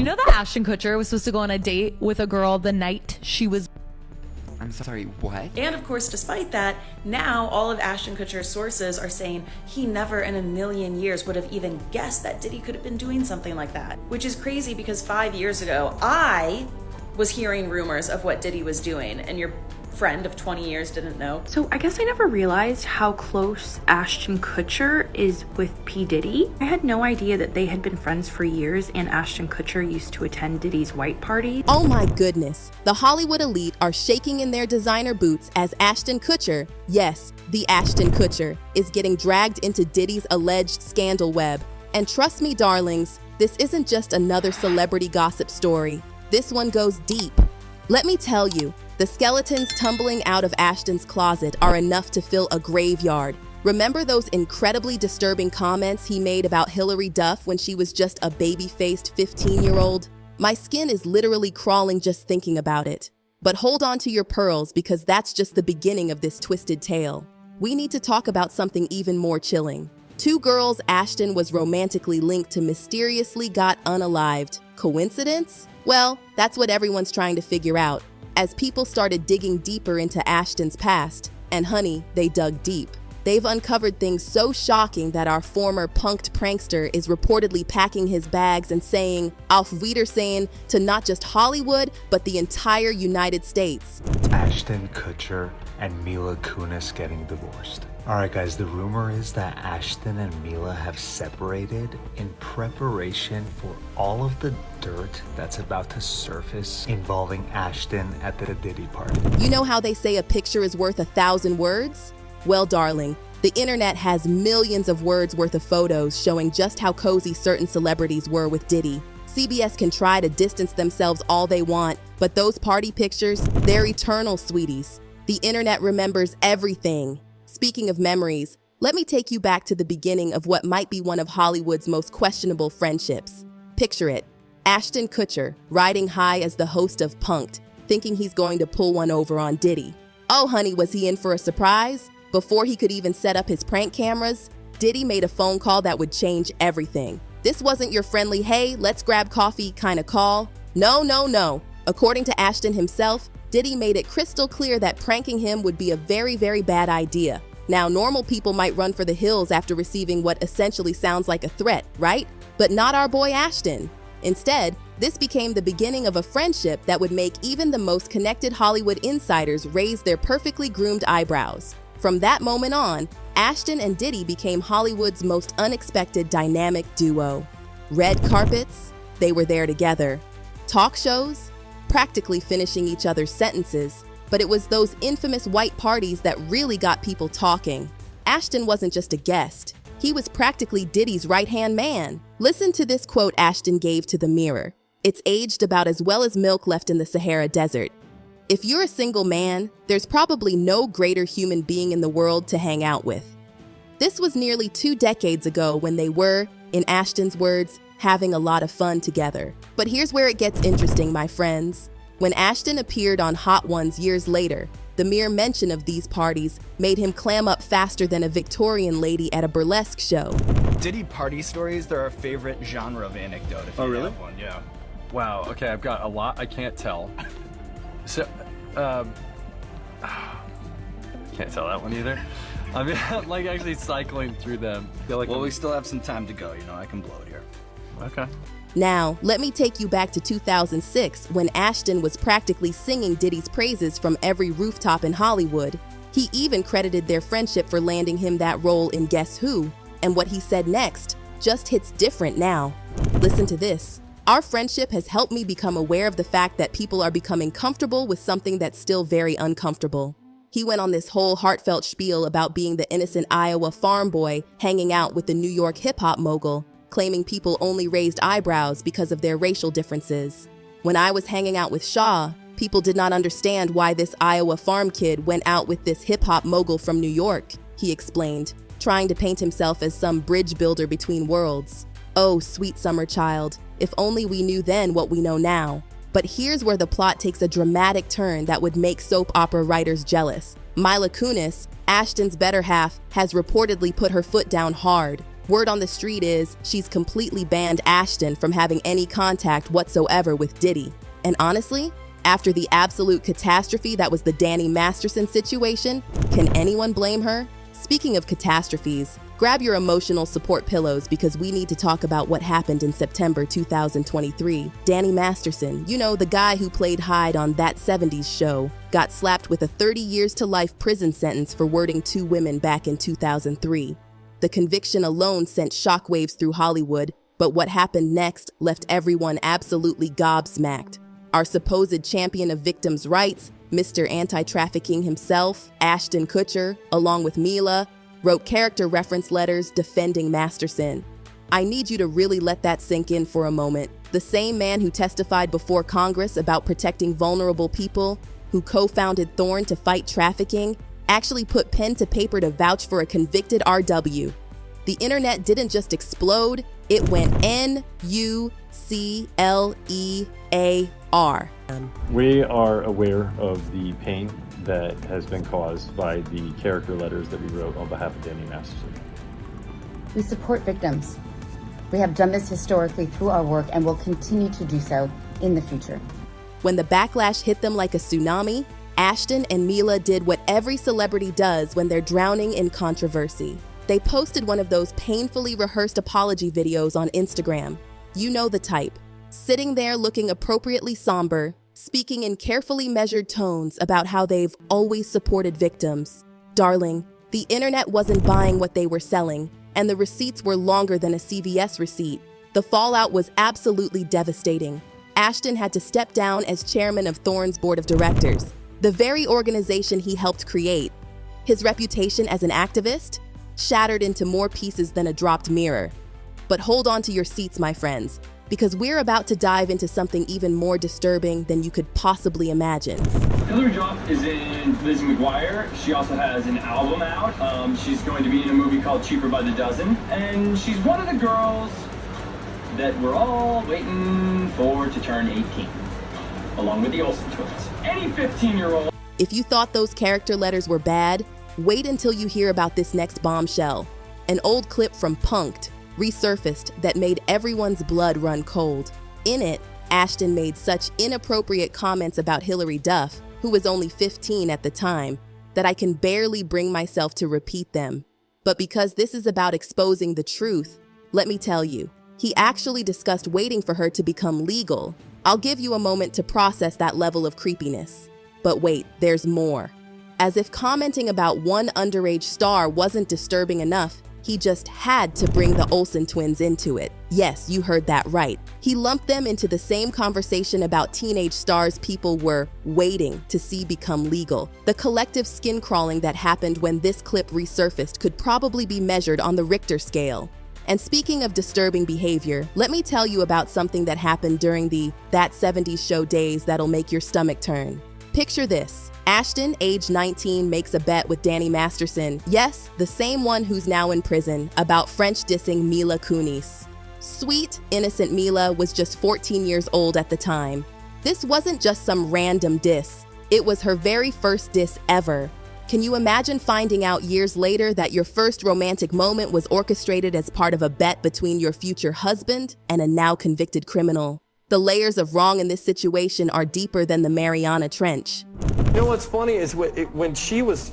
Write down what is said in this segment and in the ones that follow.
you know that Ashton Kutcher was supposed to go on a date with a girl the night she was... I'm sorry, what? And of course, despite that, now all of Ashton Kutcher's sources are saying he never in a million years would have even guessed that Diddy could have been doing something like that. Which is crazy because 5 years ago, I was hearing rumors of what Diddy was doing, and your friend of 20 years didn't know. So I guess I never realized how close Ashton Kutcher is with P. Diddy. I had no idea that they had been friends for years and Ashton Kutcher used to attend Diddy's white party. Oh my goodness. The Hollywood elite are shaking in their designer boots as Ashton Kutcher, yes, the Ashton Kutcher, is getting dragged into Diddy's alleged scandal web. And trust me, darlings, this isn't just another celebrity gossip story. This one goes deep. Let me tell you, the skeletons tumbling out of Ashton's closet are enough to fill a graveyard. Remember those incredibly disturbing comments he made about Hillary Duff when she was just a baby-faced 15-year-old? My skin is literally crawling just thinking about it. But hold on to your pearls because that's just the beginning of this twisted tale. We need to talk about something even more chilling. Two girls Ashton was romantically linked to mysteriously got unalived. Coincidence? Well, that's what everyone's trying to figure out. As people started digging deeper into Ashton's past, and honey, they dug deep. They've uncovered things so shocking that our former punked prankster is reportedly packing his bags and saying, auf Wiedersehen, to not just Hollywood, but the entire United States. Ashton Kutcher and Mila Kunis getting divorced. Alright guys, the rumor is that Ashton and Mila have separated in preparation for all of the dirt that's about to surface involving Ashton at the Diddy party. You know how they say a picture is worth 1,000 words? Well, darling, the internet has millions of words worth of photos showing just how cozy certain celebrities were with Diddy. CBS can try to distance themselves all they want, but those party pictures, they're eternal, sweeties. The internet remembers everything. Speaking of memories, let me take you back to the beginning of what might be one of Hollywood's most questionable friendships. Picture it, Ashton Kutcher riding high as the host of Punk'd, thinking he's going to pull one over on Diddy. Oh honey, was he in for a surprise? Before he could even set up his prank cameras, Diddy made a phone call that would change everything. This wasn't your friendly, hey, let's grab coffee kind of call. No, no, no. According to Ashton himself, Diddy made it crystal clear that pranking him would be a very, very bad idea. Now, normal people might run for the hills after receiving what essentially sounds like a threat, right? But not our boy Ashton. Instead, this became the beginning of a friendship that would make even the most connected Hollywood insiders raise their perfectly groomed eyebrows. From that moment on, Ashton and Diddy became Hollywood's most unexpected dynamic duo. Red carpets, they were there together. Talk shows, practically finishing each other's sentences, but it was those infamous white parties that really got people talking. Ashton wasn't just a guest. He was practically Diddy's right-hand man. Listen to this quote Ashton gave to the Mirror. It's aged about as well as milk left in the Sahara Desert. If you're a single man, there's probably no greater human being in the world to hang out with. This was nearly 2 decades ago when they were, in Ashton's words, having a lot of fun together. But here's where it gets interesting, my friends. When Ashton appeared on Hot Ones years later, the mere mention of these parties made him clam up faster than a Victorian lady at a burlesque show. Diddy party stories, they're our favorite genre of anecdote. If you have one, yeah. Wow, okay, I've got a lot I can't tell. So, can't tell that one either. I mean, I'm like actually cycling through them. Well, we still have some time to go, you know, I can blow it here. Okay. Now, let me take you back to 2006 when Ashton was practically singing Diddy's praises from every rooftop in Hollywood. He even credited their friendship for landing him that role in Guess Who, and what he said next just hits different now. Listen to this. Our friendship has helped me become aware of the fact that people are becoming comfortable with something that's still very uncomfortable. He went on this whole heartfelt spiel about being the innocent Iowa farm boy hanging out with the New York hip-hop mogul, claiming people only raised eyebrows because of their racial differences. When I was hanging out with Shaw, people did not understand why this Iowa farm kid went out with this hip-hop mogul from New York, he explained, trying to paint himself as some bridge builder between worlds. Oh, sweet summer child, if only we knew then what we know now. But here's where the plot takes a dramatic turn that would make soap opera writers jealous. Mila Kunis, Ashton's better half, has reportedly put her foot down hard. Word on the street is she's completely banned Ashton from having any contact whatsoever with Diddy. And honestly, after the absolute catastrophe that was the Danny Masterson situation, can anyone blame her? Speaking of catastrophes, grab your emotional support pillows because we need to talk about what happened in September 2023. Danny Masterson, you know, the guy who played Hyde on That 70s Show, got slapped with a 30 years to life prison sentence for wording 2 women back in 2003. The conviction alone sent shockwaves through Hollywood, but what happened next left everyone absolutely gobsmacked. Our supposed champion of victims' rights, Mr. Anti-Trafficking himself, Ashton Kutcher, along with Mila, wrote character reference letters defending Masterson. I need you to really let that sink in for a moment. The same man who testified before Congress about protecting vulnerable people, who co-founded Thorn to fight trafficking, actually put pen to paper to vouch for a convicted RW. The internet didn't just explode, it went N-U-C-L-E-A-R. We are aware of the pain that has been caused by the character letters that we wrote on behalf of Danny Masterson. We support victims. We have done this historically through our work and will continue to do so in the future. When the backlash hit them like a tsunami, Ashton and Mila did what every celebrity does when they're drowning in controversy. They posted one of those painfully rehearsed apology videos on Instagram. You know the type. Sitting there looking appropriately somber, speaking in carefully measured tones about how they've always supported victims. Darling, the internet wasn't buying what they were selling, and the receipts were longer than a CVS receipt. The fallout was absolutely devastating. Ashton had to step down as chairman of Thorn's board of directors, the very organization he helped create. His reputation as an activist shattered into more pieces than a dropped mirror. But hold on to your seats, my friends, because we're about to dive into something even more disturbing than you could possibly imagine. Hillary Duff is in Lizzie McGuire. She also has an album out. She's going to be in a movie called Cheaper by the Dozen. And she's one of the girls that we're all waiting for to turn 18, along with the Olsen twins. Any 15-year-old. If you thought those character letters were bad, wait until you hear about this next bombshell. An old clip from Punk'd resurfaced that made everyone's blood run cold. In it, Ashton made such inappropriate comments about Hillary Duff, who was only 15 at the time, that I can barely bring myself to repeat them. But because this is about exposing the truth, let me tell you, he actually discussed waiting for her to become legal. I'll give you a moment to process that level of creepiness. But wait, there's more. As if commenting about one underage star wasn't disturbing enough, he just had to bring the Olsen twins into it. Yes, you heard that right. He lumped them into the same conversation about teenage stars people were waiting to see become legal. The collective skin crawling that happened when this clip resurfaced could probably be measured on the Richter scale. And speaking of disturbing behavior, let me tell you about something that happened during the That 70s Show days that'll make your stomach turn. Picture this. Ashton, age 19, makes a bet with Danny Masterson, yes, the same one who's now in prison, about French dissing Mila Kunis. Sweet, innocent Mila was just 14 years old at the time. This wasn't just some random diss. It was her very first diss ever. Can you imagine finding out years later that your first romantic moment was orchestrated as part of a bet between your future husband and a now convicted criminal? The layers of wrong in this situation are deeper than the Mariana Trench. You know what's funny is when she was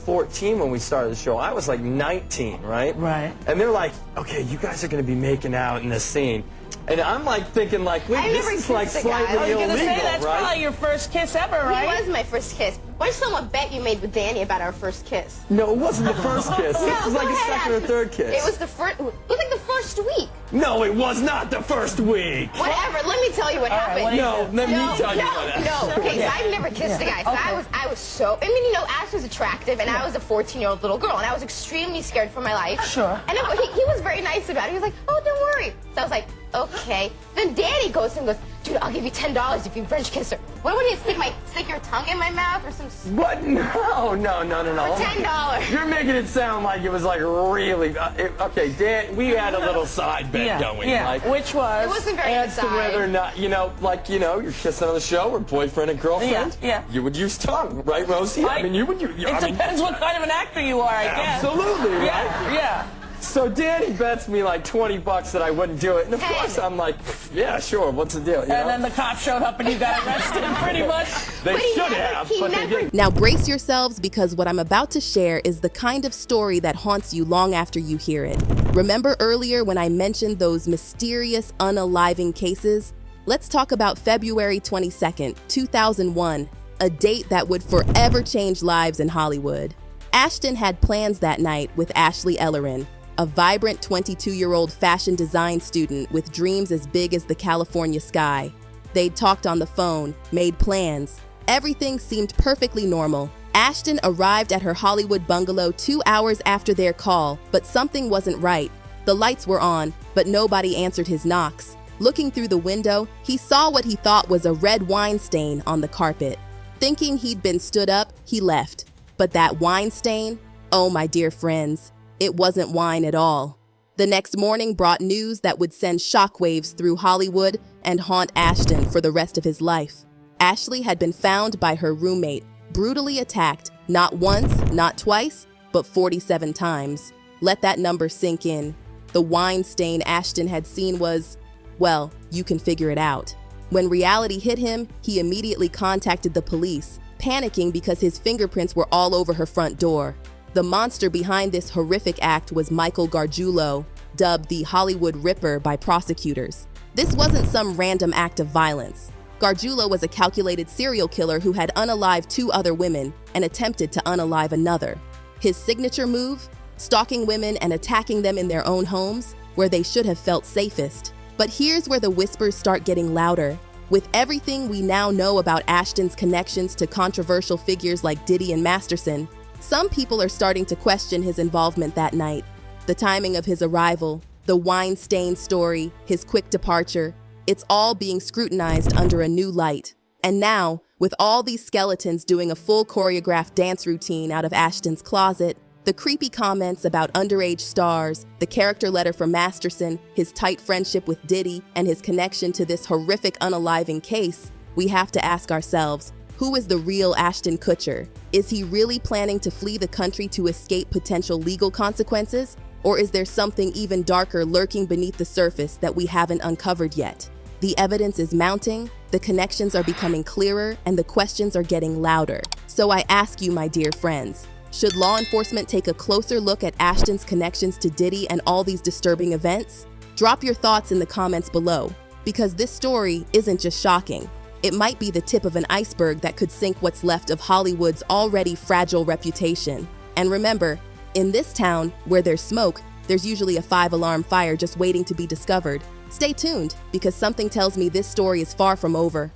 14 when we started the show. I was like 19, right? Right. And they're like, okay, you guys are going to be making out in this scene. And I'm like thinking like, wait, this is like slightly illegal, say, that's right? probably your first kiss ever, right? It was my first kiss. Where's someone bet you made with Danny about our first kiss? No, it wasn't the first kiss. No, It was like a second or third kiss. It was the first. It was like the first week. No, it was not the first week. Whatever. Let me tell you what happened. No, let me tell you what happened. No. Okay, so I've never kissed a guy. So I was so. I mean, you know, Ash was attractive, and I was a 14-year-old little girl, and I was extremely scared for my life. Sure. And then he was very nice about it. He was like, "Oh, don't worry." So I was like, "Okay." Then Danny goes to him and goes, "Dude, I'll give you $10 if you French kiss her." What would you stick your tongue in my mouth or some? What? No. For $10. You're making it sound like it was like really. Okay, Dan, we had a little side bet going. Yeah. Like, Which was? It wasn't very as to whether or not, you're kissing on the show or boyfriend and girlfriend. Yeah. You would use tongue, right, Rosie? I mean, you would. It depends what kind of an actor you are, I guess. Absolutely, right? Yeah. So Danny bets me like $20 that I wouldn't do it. And of course I'm like, yeah, sure, what's the deal? You know? And then the cop showed up and you got arrested pretty much. They should have, but they didn't. Now brace yourselves, because what I'm about to share is the kind of story that haunts you long after you hear it. Remember earlier when I mentioned those mysterious unaliving cases? Let's talk about February 22nd, 2001, a date that would forever change lives in Hollywood. Ashton had plans that night with Ashley Ellerin, a vibrant 22-year-old fashion design student with dreams as big as the California sky. They'd talked on the phone, made plans. Everything seemed perfectly normal. Ashton arrived at her Hollywood bungalow 2 hours after their call, but something wasn't right. The lights were on, but nobody answered his knocks. Looking through the window, he saw what he thought was a red wine stain on the carpet. Thinking he'd been stood up, he left. But that wine stain? Oh, my dear friends, it wasn't wine at all. The next morning brought news that would send shockwaves through Hollywood and haunt Ashton for the rest of his life. Ashley had been found by her roommate, brutally attacked, not once, not twice, but 47 times. Let that number sink in. The wine stain Ashton had seen was, well, you can figure it out. When reality hit him, he immediately contacted the police, panicking because his fingerprints were all over her front door. The monster behind this horrific act was Michael Gargiulo, dubbed the Hollywood Ripper by prosecutors. This wasn't some random act of violence. Gargiulo was a calculated serial killer who had unalived 2 other women and attempted to unalive another. His signature move? Stalking women and attacking them in their own homes, where they should have felt safest. But here's where the whispers start getting louder. With everything we now know about Ashton's connections to controversial figures like Diddy and Masterson, some people are starting to question his involvement that night. The timing of his arrival, the wine-stained story, his quick departure, it's all being scrutinized under a new light. And now, with all these skeletons doing a full choreographed dance routine out of Ashton's closet, the creepy comments about underage stars, the character letter from Masterson, his tight friendship with Diddy, and his connection to this horrific unaliving case, we have to ask ourselves, who is the real Ashton Kutcher? Is he really planning to flee the country to escape potential legal consequences? Or is there something even darker lurking beneath the surface that we haven't uncovered yet? The evidence is mounting, the connections are becoming clearer, and the questions are getting louder. So I ask you, my dear friends, should law enforcement take a closer look at Ashton's connections to Diddy and all these disturbing events? Drop your thoughts in the comments below, because this story isn't just shocking. It might be the tip of an iceberg that could sink what's left of Hollywood's already fragile reputation. And remember, in this town, where there's smoke, there's usually a 5-alarm fire just waiting to be discovered. Stay tuned, because something tells me this story is far from over.